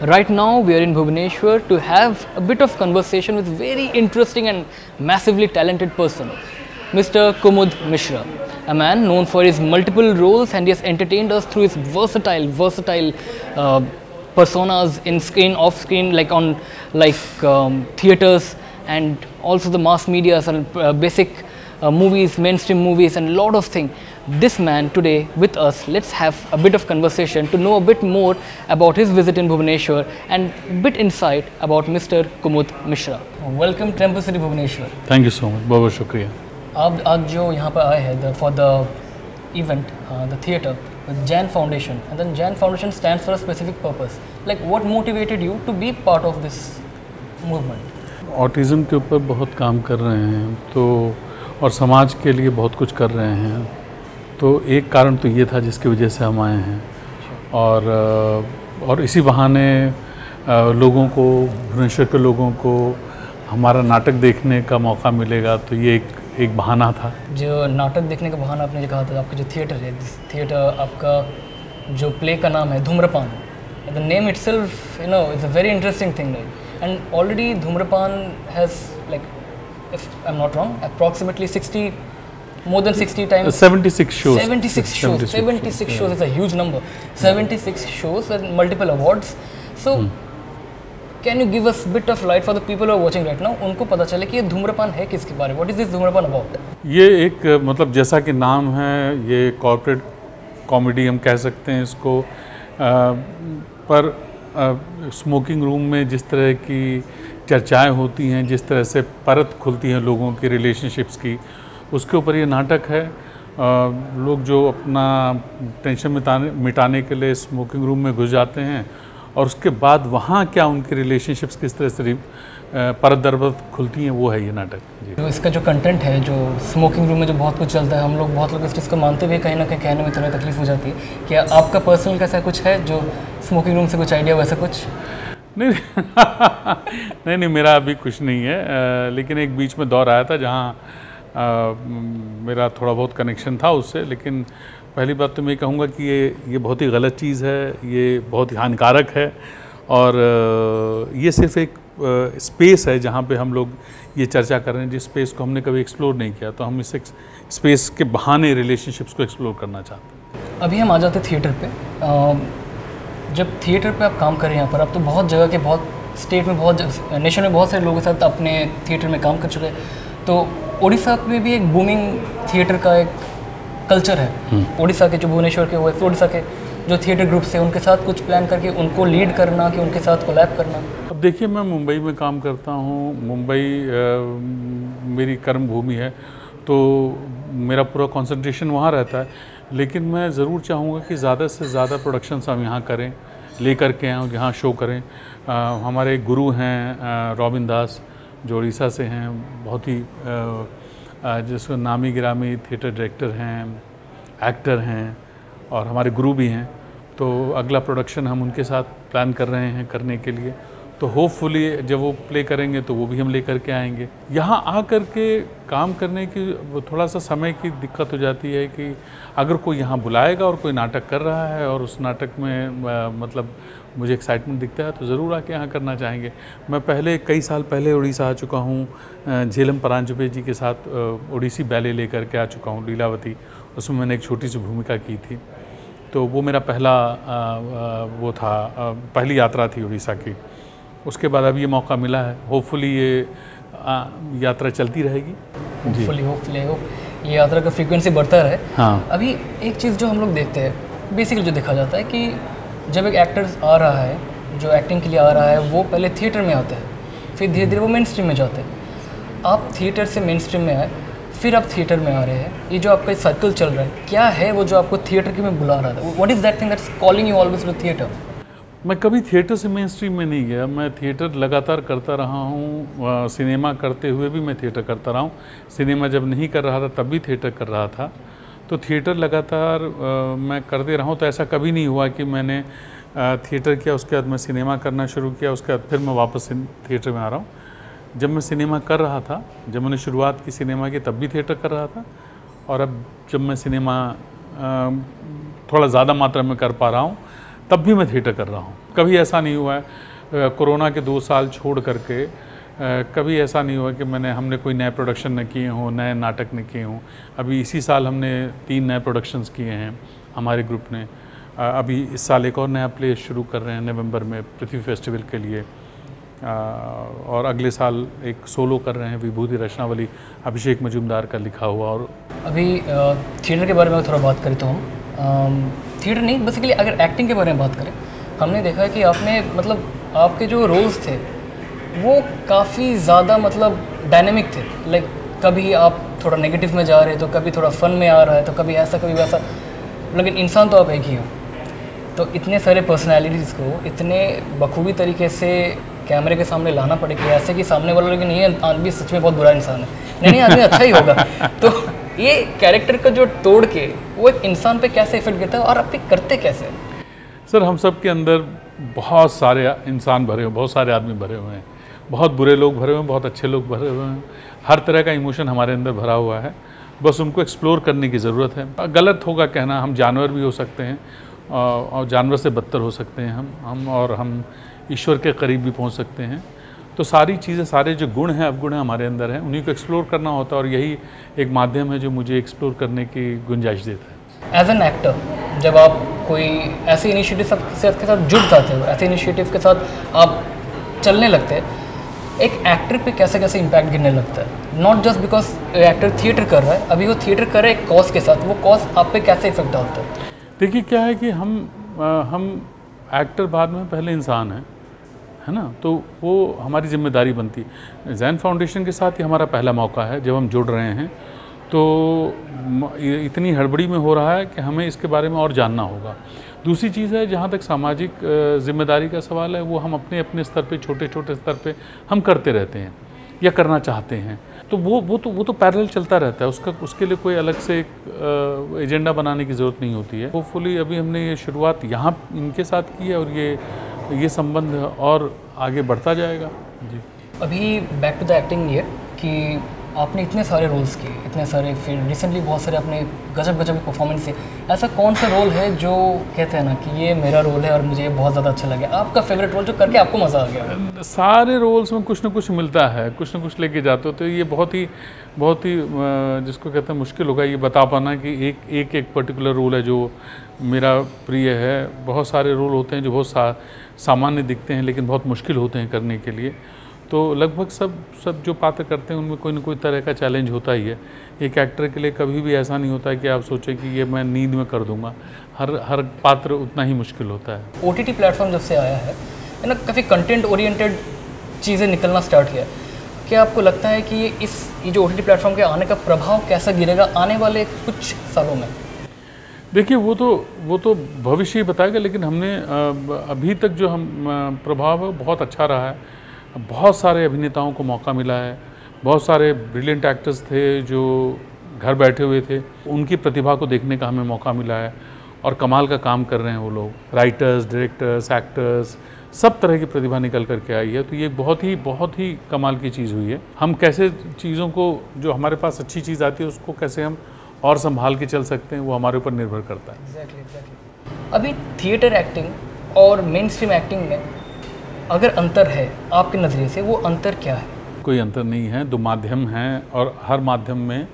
Right now we are in Bhubaneswar to have a bit of conversation with very interesting and massively talented person, Mr. Kumud Mishra, a man known for his multiple roles, and he has entertained us through his versatile personas in screen, off screen, like on theaters, and also the mass media and basic movies, mainstream movies, and a lot of things. This man today with us, let's have a bit of conversation to know a bit more about his visit in Bhubaneswar and bit insight about Mr. Kumud Mishra. Welcome Temple City Bhubaneswar. Thank you so much, बहुत बहुत शुक्रिया। आप आज जो यहाँ पर आए हैं for the event, the theatre with Jain Foundation, and then Jain Foundation stands for a specific purpose. Like what motivated you to be part of this movement? Autism के ऊपर बहुत काम कर रहे हैं तो, और समाज के लिए बहुत कुछ कर रहे हैं, तो एक कारण तो ये था जिसकी वजह से हम आए हैं। और इसी बहाने लोगों को, भुवनेश्वर के लोगों को हमारा नाटक देखने का मौका मिलेगा, तो ये एक बहाना था। जो नाटक देखने का बहाना आपने जो कहा था, आपका जो थिएटर है, थिएटर आपका जो प्ले का नाम है धूम्रपान, the name itself it's a very interesting thing, and already धूम्रपान has, like if I'm not wrong, approximately more than 60 times. 76 shows. 76 shows. 76 shows is a huge number. 76 shows and multiple awards. So, can you give us a bit of light for the people who are watching right now? उनको पता चले कि ये धूम्रपान है किसके बारे में? What is this धूम्रपान about? ये एक मतलब जैसा कि नाम है, ये कॉर्पोरेट कॉमेडी हम कह सकते हैं इसको, पर स्मोकिंग रूम में जिस तरह की चर्चाएं होती हैं, जिस तरह से परत खुलती हैं लोगों की रिलेशनशिप्स की, उसके ऊपर ये नाटक है। लोग जो अपना टेंशन मिटाने के लिए स्मोकिंग रूम में घुस जाते हैं, और उसके बाद वहाँ क्या उनकी रिलेशनशिप्स किस तरह से परत दर परत खुलती हैं, वो है ये नाटक जी। तो इसका जो कंटेंट है, जो स्मोकिंग रूम में जो बहुत कुछ चलता है, बहुत लोग इस चीज़ को मानते हुए कहीं ना कहीं कहने में थोड़ा तकलीफ हो जाती है। क्या आपका पर्सनल कैसा कुछ है जो स्मोकिंग रूम से कुछ आइडिया वैसा कुछ? नहीं, मेरा अभी कुछ नहीं है, लेकिन एक बीच में दौर आया था जहाँ मेरा थोड़ा बहुत कनेक्शन था उससे। लेकिन पहली बात तो मैं कहूँगा कि ये बहुत ही गलत चीज़ है, ये बहुत ही हानिकारक है, और ये सिर्फ एक स्पेस है जहाँ पे हम लोग ये चर्चा कर रहे हैं, जिस स्पेस को हमने कभी एक्सप्लोर नहीं किया, तो हम इस स्पेस के बहाने रिलेशनशिप्स को एक्सप्लोर करना चाहते हैं। अभी हम आ जाते थिएटर पे। जब थिएटर पे आप काम कर रहे हैं यहाँ पर, आप तो बहुत जगह के, बहुत स्टेट में, बहुत नेशन में बहुत सारे लोगों के साथ अपने थिएटर में काम कर चुके हैं। तो उड़ीसा में भी एक बूमिंग थिएटर का एक कल्चर है। उड़ीसा के जो भुवनेश्वर के, वो उड़ीसा के जो थिएटर ग्रुप्स हैं, उनके साथ कुछ प्लान करके उनको लीड करना, कि उनके साथ कोलैब करना। अब देखिए, मैं मुंबई में काम करता हूँ, मुंबई मेरी कर्म भूमि है, तो मेरा पूरा कंसंट्रेशन वहाँ रहता है। लेकिन मैं ज़रूर चाहूँगा कि ज़्यादा से ज़्यादा प्रोडक्शंस हम यहाँ करें, लेकर के आएँ, यहाँ शो करें। हमारे गुरु हैं रॉबिन दास, जो उड़ीसा से हैं, बहुत ही जिसको नामी गिरामी थिएटर डायरेक्टर हैं, एक्टर हैं, और हमारे गुरु भी हैं। तो अगला प्रोडक्शन हम उनके साथ प्लान कर रहे हैं करने के लिए, तो होपफुली जब वो प्ले करेंगे तो वो भी हम लेकर के आएंगे। यहाँ आकर के काम करने की थोड़ा सा समय की दिक्कत हो जाती है कि अगर कोई यहाँ बुलाएगा और कोई नाटक कर रहा है और उस नाटक में मतलब मुझे एक्साइटमेंट दिखता है, तो ज़रूर आके यहाँ करना चाहेंगे। मैं कई साल पहले उड़ीसा आ चुका हूँ, झेलम परांजपे जी के साथ ओडिसी बैले लेकर के आ चुका हूँ, लीलावती। उसमें मैंने एक छोटी सी भूमिका की थी, तो वो मेरा पहला वो था, पहली यात्रा थी उड़ीसा की। उसके बाद अब ये मौका मिला है, होपफुली ये यात्रा चलती रहेगी। होपफुली ये यात्रा का फ्रीक्वेंसी बढ़ता रहे। हाँ। अभी एक चीज़ जो हम लोग देखते हैं, बेसिकली जो देखा जाता है कि जब एक एक्टर आ रहा है, जो एक्टिंग के लिए आ रहा है, वो पहले थिएटर में आता है, फिर धीरे धीरे वो मेन स्ट्रीम में जाते हैं। आप थिएटर से मेन स्ट्रीम में आए, फिर आप थिएटर में आ रहे हैं। ये जो आपका सर्कल चल रहा है, क्या है वो जो आपको थिएटर के में बुला रहा था? What is that thing that's calling you always to theatre? मैं कभी थिएटर से मेन स्ट्रीम में नहीं गया। मैं थिएटर लगातार करता रहा हूँ, सिनेमा करते हुए भी मैं थिएटर करता रहा हूँ। सिनेमा जब नहीं कर रहा था तब भी थिएटर कर रहा था, तो थिएटर लगातार मैं करते रहा हूँ। तो ऐसा कभी नहीं हुआ कि मैंने थिएटर किया, उसके बाद मैं सिनेमा करना शुरू किया, उसके बाद फिर मैं वापस थिएटर में आ रहा हूँ। जब मैं सिनेमा कर रहा था, जब मैंने शुरुआत की सिनेमा की, तब भी थिएटर कर रहा था, और अब जब मैं सिनेमा थोड़ा ज़्यादा मात्रा में कर पा रहा हूँ, तब भी मैं थिएटर कर रहा हूँ। कभी ऐसा नहीं हुआ है कोरोना के 2 साल छोड़ करके, कभी ऐसा नहीं हुआ कि हमने कोई नए प्रोडक्शन न किए हों, नए नाटक न किए हों। अभी इसी साल हमने 3 नए प्रोडक्शंस किए हैं हमारे ग्रुप ने। अभी इस साल एक और नया प्ले शुरू कर रहे हैं नवंबर में पृथ्वी फेस्टिवल के लिए, और अगले साल एक सोलो कर रहे हैं विभूति रचनावली अभिषेक मजूमदार का लिखा हुआ। और अभी थिएटर के बारे में थोड़ा बात करें तो हम थिएटर नहीं, बेसिकली अगर एक्टिंग के बारे में बात करें, हमने देखा है कि आपने मतलब आपके जो रोल्स थे वो काफ़ी ज़्यादा मतलब डायनेमिक थे। लाइक कभी आप थोड़ा नेगेटिव में जा रहे तो कभी थोड़ा फन में आ रहा है, तो कभी ऐसा कभी वैसा, लेकिन इंसान तो आप एक ही हो। तो इतने सारे पर्सनैलिटीज़ को इतने बखूबी तरीके से कैमरे के सामने लाना पड़े कि ऐसे कि सामने वाला लेकिन ये आदमी सच में बहुत बुरा इंसान है, नहीं आदमी अच्छा ही होगा। तो ये कैरेक्टर का जो तोड़ के वो एक इंसान पे कैसे इफेक्ट गिरता है और आप पे करते कैसे? सर, हम सब के अंदर बहुत सारे इंसान भरे हुए, बहुत सारे आदमी भरे हुए हैं, बहुत बुरे लोग भरे हुए हैं, बहुत अच्छे लोग भरे हुए हैं। हर तरह का इमोशन हमारे अंदर भरा हुआ है, बस उनको एक्सप्लोर करने की ज़रूरत है। गलत होगा कहना, हम जानवर भी हो सकते हैं और जानवर से बदतर हो सकते हैं हम ईश्वर के करीब भी पहुंच सकते हैं। तो सारी चीज़ें, सारे जो गुण हैं, अवगुण हैं हमारे अंदर हैं, उन्हीं को एक्सप्लोर करना होता है और यही एक माध्यम है जो मुझे एक्सप्लोर करने की गुंजाइश देता है। एज एन एक्टर, जब आप कोई ऐसे इनिशिएटिव के साथ जुड़ जाते हो, ऐसे इनिशिएटिव के साथ आप चलने लगते हैं, एक एक्टर पे कैसे कैसे इम्पैक्ट गिरने लगता है? Not just because actor theatre कर रहा है, अभी वो थिएटर कर रहा है एक कॉज के साथ, वो कॉज आप पे कैसे इफेक्ट डालता है? देखिए क्या है कि हम एक्टर बाद में पहले इंसान हैं, है ना, तो वो हमारी जिम्मेदारी बनती है। जैन फाउंडेशन के साथ ही हमारा पहला मौका है जब हम जुड़ रहे हैं, तो इतनी हड़बड़ी में हो रहा है कि हमें इसके बारे में और जानना होगा। दूसरी चीज़ है, जहाँ तक सामाजिक जिम्मेदारी का सवाल है, वो हम अपने अपने स्तर पे, छोटे छोटे स्तर पे हम करते रहते हैं या करना चाहते हैं। तो वो तो पैरेलल चलता रहता है, उसके लिए कोई अलग से एक एजेंडा बनाने की ज़रूरत नहीं होती है। होपफुली अभी हमने ये शुरुआत यहाँ इनके साथ की है और ये संबंध और आगे बढ़ता जाएगा। जी, अभी बैक टू द एक्टिंग ये कि आपने इतने सारे रोल्स किए, इतने सारे, फिर रिसेंटली बहुत सारे आपने गजब गजब की परफॉर्मेंस है। ऐसा कौन सा रोल है जो कहते हैं ना कि ये मेरा रोल है और मुझे बहुत ज़्यादा अच्छा लगे, आपका फेवरेट रोल जो करके आपको मज़ा आ गया? सारे रोल्स में कुछ ना कुछ मिलता है, कुछ ना कुछ लेके जाते हो, तो ये बहुत ही जिसको कहते हैं मुश्किल होगा ये बता पाना कि एक पर्टिकुलर रोल है जो मेरा प्रिय है। बहुत सारे रोल होते हैं जो बहुत सामान्य दिखते हैं लेकिन बहुत मुश्किल होते हैं करने के लिए। तो लगभग सब जो पात्र करते हैं उनमें कोई ना कोई तरह का चैलेंज होता ही है। एक एक्टर के लिए कभी भी ऐसा नहीं होता है कि आप सोचें कि ये मैं नींद में कर दूंगा, हर पात्र उतना ही मुश्किल होता है। OTT प्लेटफॉर्म जब से आया है ना, काफ़ी कंटेंट ओरिएंटेड चीज़ें निकलना स्टार्ट किया। क्या आपको लगता है कि ये जो OTT प्लेटफॉर्म के आने का प्रभाव कैसा गिरेगा आने वाले कुछ सालों में? देखिए वो तो भविष्य ही बताएगा, लेकिन हमने अभी तक जो प्रभाव है बहुत अच्छा रहा है। बहुत सारे अभिनेताओं को मौका मिला है, बहुत सारे ब्रिलियंट एक्टर्स थे जो घर बैठे हुए थे, उनकी प्रतिभा को देखने का हमें मौका मिला है और कमाल का काम कर रहे हैं वो लोग। राइटर्स, डायरेक्टर्स, एक्टर्स, सब तरह की प्रतिभा निकल करके आई है। तो ये बहुत ही कमाल की चीज़ हुई है। हम कैसे चीज़ों को, जो हमारे पास अच्छी चीज़ आती है उसको कैसे हम और संभाल के चल सकते हैं, वो हमारे ऊपर निर्भर करता है। Exactly. अभी थिएटर एक्टिंग और मेन स्ट्रीम एक्टिंग में अगर अंतर है आपके नज़रिए से, वो अंतर क्या है? कोई अंतर नहीं है, 2 माध्यम हैं और हर माध्यम में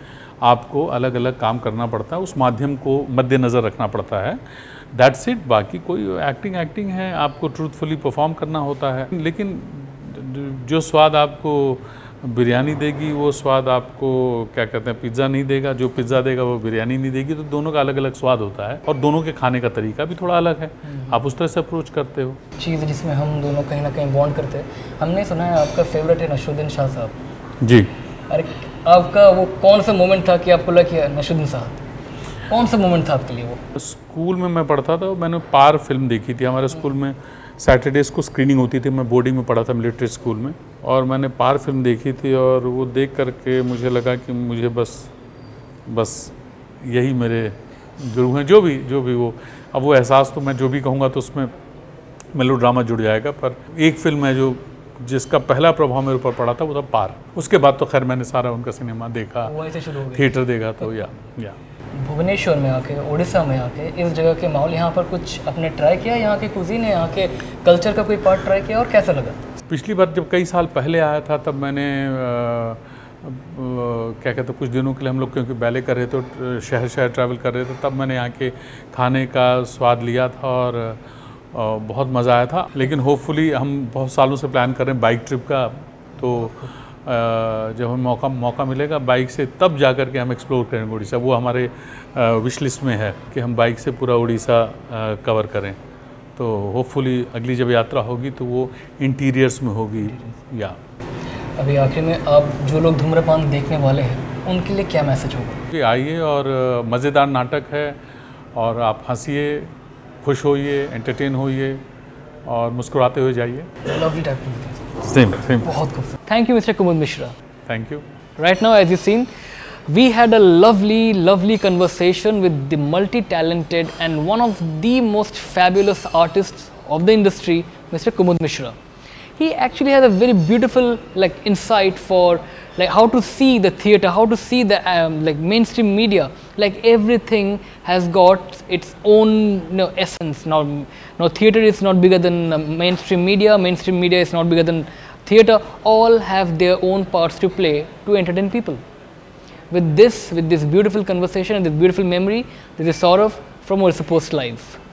आपको अलग अलग काम करना पड़ता है, उस माध्यम को मद्देनज़र रखना पड़ता है। That's it. बाकी कोई एक्टिंग है, आपको ट्रूथफुली परफॉर्म करना होता है। लेकिन जो स्वाद आपको बिरयानी देगी वो स्वाद आपको क्या कहते हैं पिज़्ज़ा नहीं देगा, जो पिज़्ज़ा देगा वो बिरयानी नहीं देगी। तो दोनों का अलग अलग स्वाद होता है और दोनों के खाने का तरीका भी थोड़ा अलग है। आप उस तरह से अप्रोच करते हो। चीज़ जिसमें हम दोनों कहीं ना कहीं बॉन्ड करते हैं। हमने सुना है आपका फेवरेट है नशरुद्दीन शाह साहब। जी। अरे आपका वो कौन सा मोमेंट था कि आपको लगा कि नशरुद्दीन साहब, कौन सा मोमेंट था आपके लिए वो? स्कूल में मैं पढ़ता था, मैंने पार फिल्म देखी थी। हमारे स्कूल में सैटरडेज़ को स्क्रीनिंग होती थी। मैं बोर्डिंग में पढ़ा था मिलिट्री स्कूल में, और मैंने पार फिल्म देखी थी और वो देख करके मुझे लगा कि मुझे बस यही मेरे गुरु हैं। जो भी वो, अब वो एहसास तो मैं जो भी कहूँगा तो उसमें मेलोड्रामा जुड़ जाएगा, पर एक फिल्म है जो जिसका पहला प्रभाव मेरे ऊपर पड़ा था वो था पार। उसके बाद तो खैर मैंने सारा उनका सिनेमा देखा, वहीं से शुरू हो गया। थिएटर देखा। तो या भुवनेश्वर में आके, उड़ीसा में आके, इस जगह के माहौल, यहाँ पर कुछ अपने ट्राई किया, यहाँ के कुजीन है, यहाँ के कल्चर का कोई पार्ट ट्राई किया और कैसा लगा? पिछली बार जब कई साल पहले आया था तब मैंने क्या कहते हैं, कुछ दिनों के लिए हम लोग क्योंकि बैले कर रहे थे तो शहर शहर ट्रैवल कर रहे थे, तब मैंने यहाँ के खाने का स्वाद लिया था और बहुत मज़ा आया था। लेकिन होपफुली हम बहुत सालों से प्लान कर रहे हैं बाइक ट्रिप का, तो जब हमें मौका मिलेगा बाइक से तब जा कर के हम एक्सप्लोर करेंगे उड़ीसा। वो हमारे विश लिस्ट में है कि हम बाइक से पूरा उड़ीसा कवर करें। तो होपफुली अगली जब यात्रा होगी तो वो इंटीरियर्स में होगी। या अभी आखिर में आप जो लोग धूम्रपान देखने वाले हैं उनके लिए क्या मैसेज होगा? कि आइए और मज़ेदार नाटक है और आप हंसिए, खुश होइए, एंटरटेन होइए और मुस्कुराते हुए जाइए। लवली टाइप सेम बहुत खूबसूरत। Thank you mister Kumud Mishra. Thank you. Right now, as you've seen, we had a lovely conversation with the multi-talented and one of the most fabulous artists of the industry, Mr. Kumud Mishra. He actually has a very beautiful insight for how to see the theatre, how to see the mainstream media. Everything has got its own essence. Now theatre is not bigger than mainstream media. Mainstream media is not bigger than theatre. All have their own parts to play to entertain people. With this beautiful conversation and this beautiful memory, this is Saurav from Orissa Post Live.